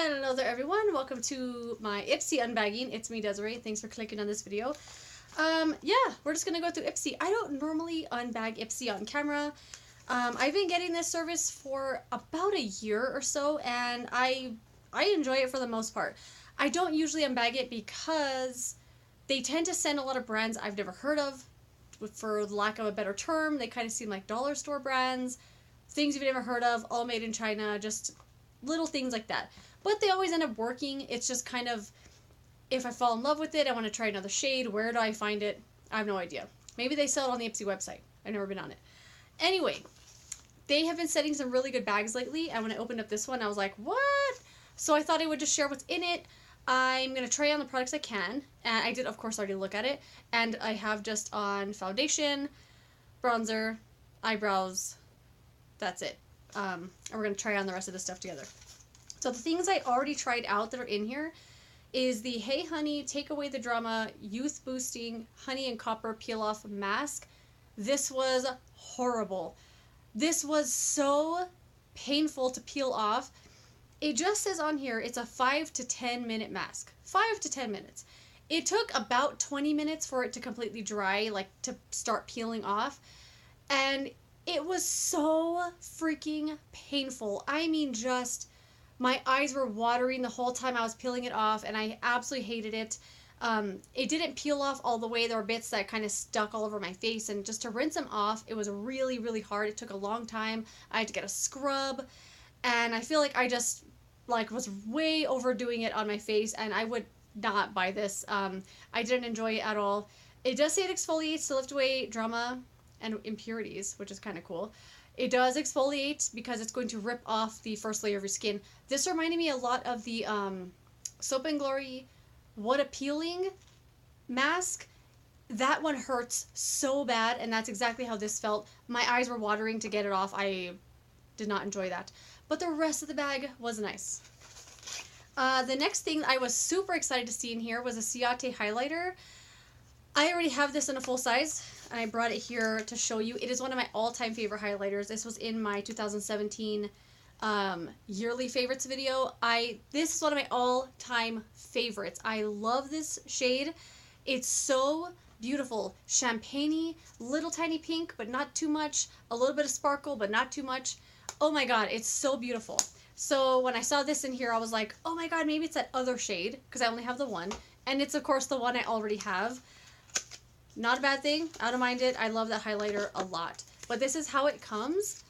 Hello there everyone, welcome to my IPSY unbagging. It's me, Desiree. Thanks for clicking on this video. Yeah, we're just gonna go through IPSY. I don't normally unbag IPSY on camera. I've been getting this service for about a year or so, and I enjoy it for the most part. I don't usually unbag it because they tend to send a lot of brands I've never heard of. For lack of a better term, they kind of seem like dollar store brands, things you've never heard of, all made in China, just little things like that. But they always end up working. It's just kind of, if I fall in love with it, I want to try another shade. Where do I find it? I have no idea. Maybe they sell it on the IPSY website. I've never been on it. Anyway, they have been sending some really good bags lately, and when I opened up this one, I was like, what? So I thought I would just share what's in it. I'm going to try on the products I can, and I did, of course, already look at it, and I have just on foundation, bronzer, eyebrows, that's it. And we're going to try on the rest of this stuff together. So the things I already tried out that are in here is the Hey Honey Take Away the Drama Youth Boosting Honey and Copper Peel Off Mask. This was horrible. This was so painful to peel off. It just says on here it's a 5 to 10 minute mask. 5 to 10 minutes. It took about 20 minutes for it to completely dry, like to start peeling off. And it was so freaking painful. I mean, just my eyes were watering the whole time I was peeling it off, and I absolutely hated it. It didn't peel off all the way. There were bits that kind of stuck all over my face, and just to rinse them off, it was really, really hard. It took a long time. I had to get a scrub, and I feel like I just was way overdoing it on my face, and I would not buy this. I didn't enjoy it at all. It does say it exfoliates to lift away drama and impurities, which is kind of cool. It does exfoliate because it's going to rip off the first layer of your skin. This reminded me a lot of the Soap & Glory What a Peeling mask. That one hurts so bad, and that's exactly how this felt. My eyes were watering to get it off. I did not enjoy that. But the rest of the bag was nice. The next thing I was super excited to see in here was a ciate highlighter. I already have this in a full size, and I brought it here to show you. It is one of my all-time favorite highlighters. This was in my 2017 yearly favorites video. This is one of my all-time favorites. I love this shade. It's so beautiful. Champagne-y, little tiny pink, but not too much. A little bit of sparkle, but not too much. Oh my god, it's so beautiful. So when I saw this in here, I was like, oh my god, maybe it's that other shade, because I only have the one. And it's, of course, the one I already have. Not a bad thing. I don't mind it. I love that highlighter a lot. But this is how it comes.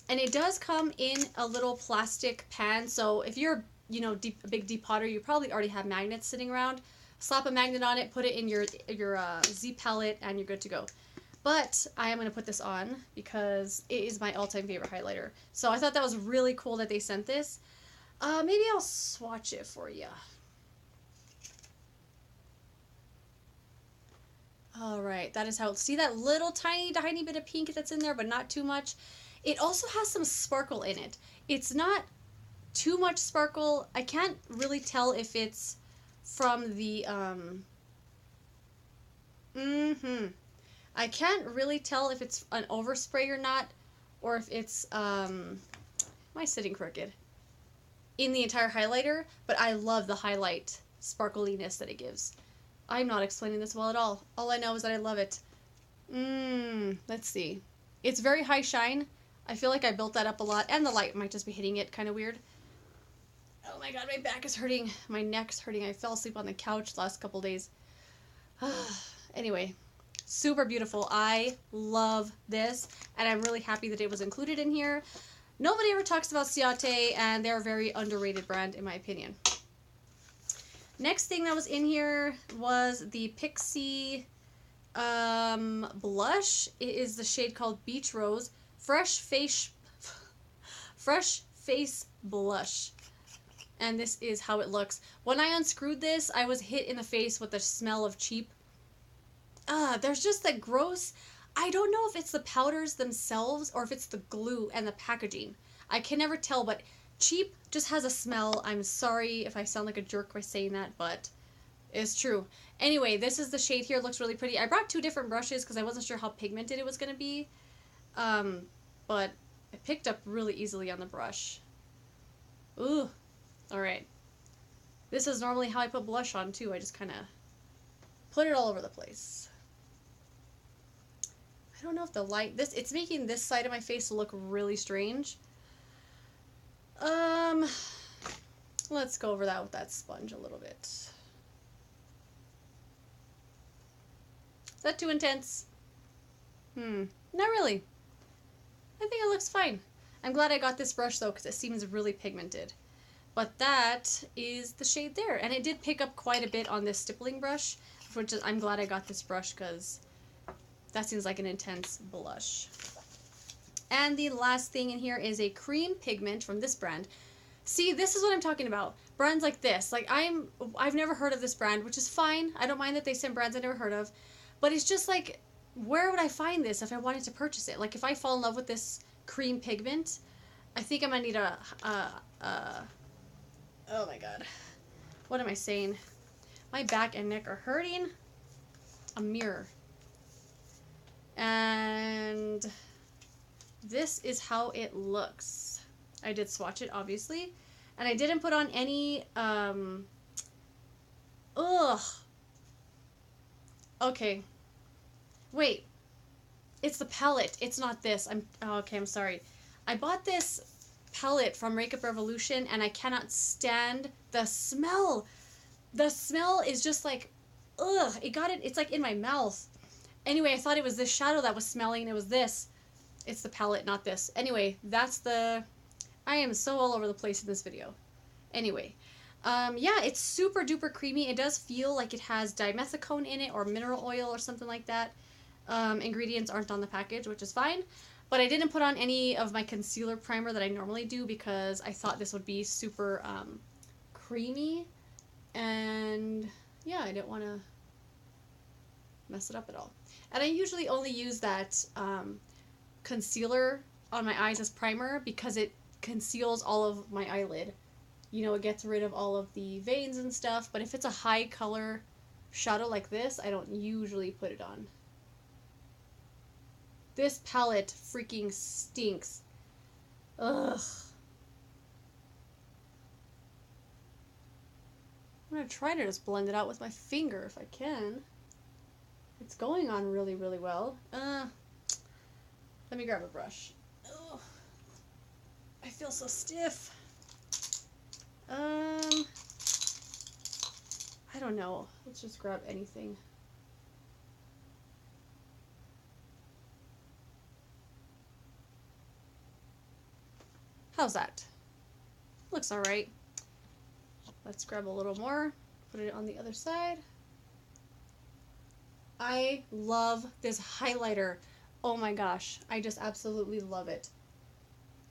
And it does come in a little plastic pan. So if you're, a big deep potter, you probably already have magnets sitting around. Slap a magnet on it, put it in your Z palette, and you're good to go. But I am going to put this on because it is my all-time favorite highlighter. So I thought that was really cool that they sent this. Maybe I'll swatch it for you. Alright, that is how, see that little tiny bit of pink that's in there, but not too much. It also has some sparkle in it. It's not too much sparkle. I can't really tell if it's from the, I can't really tell if it's an overspray or not, or if it's, am I sitting crooked? In the entire highlighter, but I love the highlight sparkliness that it gives. I'm not explaining this well at all. All I know is that I love it. Let's see. It's very high shine. I feel like I built that up a lot, and the light might just be hitting it kind of weird. Oh my god, my back is hurting. My neck's hurting. I fell asleep on the couch the last couple days. Anyway, super beautiful. I love this, and I'm really happy that it was included in here. Nobody ever talks about ciate, and they're a very underrated brand in my opinion. Next thing that was in here was the Pixie blush. It is the shade called Beach Rose Fresh Face Blush. And this is how it looks. When I unscrewed this, I was hit in the face with the smell of cheap. There's just that gross, I don't know if it's the powders themselves or if it's the glue and the packaging. I can never tell, but cheap just has a smell. I'm sorry if I sound like a jerk by saying that, but it's true. Anyway, this is the shade here. It looks really pretty. I brought two different brushes because I wasn't sure how pigmented it was going to be. But it picked up really easily on the brush. Ooh. Alright. This is normally how I put blush on too. I just kind of put it all over the place. I don't know if the light, it's making this side of my face look really strange. Let's go over that with that sponge a little bit. Is that too intense? Not really. I think it looks fine. I'm glad I got this brush though, because it seems really pigmented. But that is the shade there. And it did pick up quite a bit on this stippling brush, which is, I'm glad I got this brush because that seems like an intense blush. And the last thing in here is a cream pigment from this brand. See, this is what I'm talking about. Brands like this. Like, I've never heard of this brand, which is fine. I don't mind that they send brands I never heard of. But it's just like, where would I find this if I wanted to purchase it? Like, if I fall in love with this cream pigment, I think I'm gonna need oh my god. What am I saying? My back and neck are hurting. A mirror. And this is how it looks. I did swatch it, obviously. And I didn't put on any, Okay. Wait. It's the palette. It's not this. Okay, I'm sorry. I bought this palette from Makeup Revolution, and I cannot stand the smell. The smell is just like, ugh. It's like in my mouth. Anyway, I thought it was this shadow that was smelling, and it was this. It's the palette, not this. Anyway, that's the... I am so all over the place in this video. Anyway, yeah, it's super duper creamy. It does feel like it has dimethicone in it or mineral oil or something like that. Ingredients aren't on the package, which is fine. But I didn't put on any of my concealer primer that I normally do because I thought this would be super creamy. And yeah, I didn't want to mess it up at all. And I usually only use that concealer on my eyes as primer because it conceals all of my eyelid. You know, it gets rid of all of the veins and stuff. But if it's a high color shadow like this, I don't usually put it on. This palette freaking stinks. Ugh. I'm gonna try to just blend it out with my finger if I can. It's going on really, really well. Let me grab a brush. Ugh. I feel so stiff. I don't know. Let's just grab anything. How's that? Looks alright. Let's grab a little more. Put it on the other side. I love this highlighter. Oh my gosh. I just absolutely love it.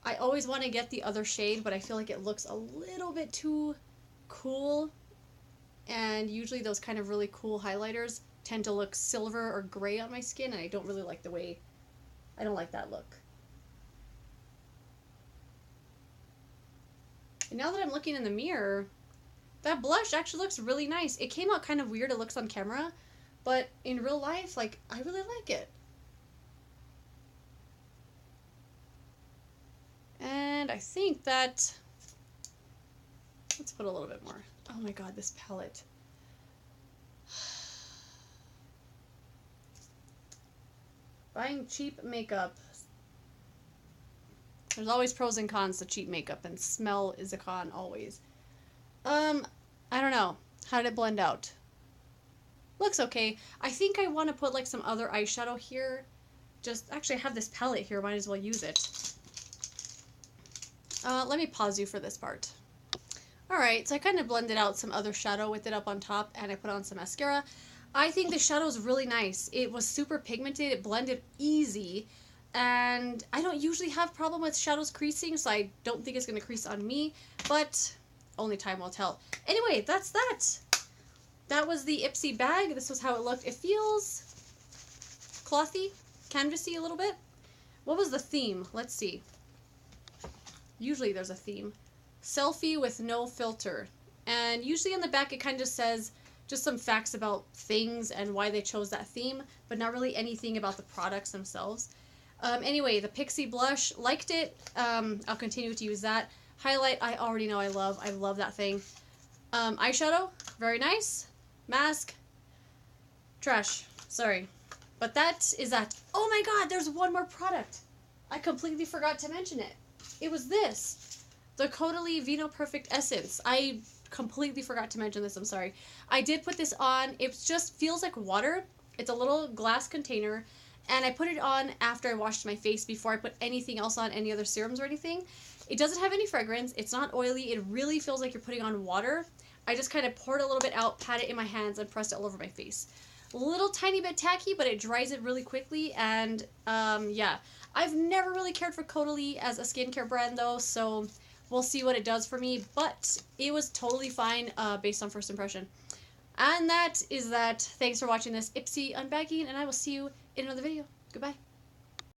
I always want to get the other shade, but I feel like it looks a little bit too cool. And usually those kind of really cool highlighters tend to look silver or gray on my skin, and I don't really like the way... I don't like that look. And now that I'm looking in the mirror, that blush actually looks really nice. It came out kind of weird, it looks on camera, but in real life, like, I really like it. And I think that, let's put a little bit more. Oh my god, this palette. Buying cheap makeup. There's always pros and cons to cheap makeup, and smell is a con always. I don't know. How did it blend out? Looks okay. I think I want to put like some other eyeshadow here. Actually, I have this palette here. Might as well use it. Let me pause you for this part. Alright, so I kind of blended out some other shadow with it up on top, and I put on some mascara. I think the shadow is really nice. It was super pigmented. It blended easy. And I don't usually have problem with shadows creasing, so I don't think it's going to crease on me, but only time will tell. Anyway, that's that. That was the IPSY bag. This was how it looked. It feels clothy, canvasy a little bit. What was the theme? Let's see. Usually there's a theme. Selfie with no filter. And usually on the back it kind of just says just some facts about things and why they chose that theme, but not really anything about the products themselves. Anyway, the Pixie blush, liked it. I'll continue to use that. Highlight, I already know I love that thing. Eyeshadow, very nice. Mask, trash. Sorry. But that is that. Oh my god, there's one more product. I completely forgot to mention it. It was this. The Caudalie Vinoperfect Essence. I completely forgot to mention this, I'm sorry. I did put this on. It just feels like water. It's a little glass container. And I put it on after I washed my face before I put anything else on, any other serums or anything. It doesn't have any fragrance. It's not oily. It really feels like you're putting on water. I just kind of poured a little bit out, pat it in my hands, and pressed it all over my face. A little tiny bit tacky, but it dries it really quickly. And yeah, I've never really cared for Caudalie as a skincare brand though, so we'll see what it does for me. But it was totally fine based on first impression. And that is that. Thanks for watching this IPSY unbagging, and I will see you in another video. Goodbye.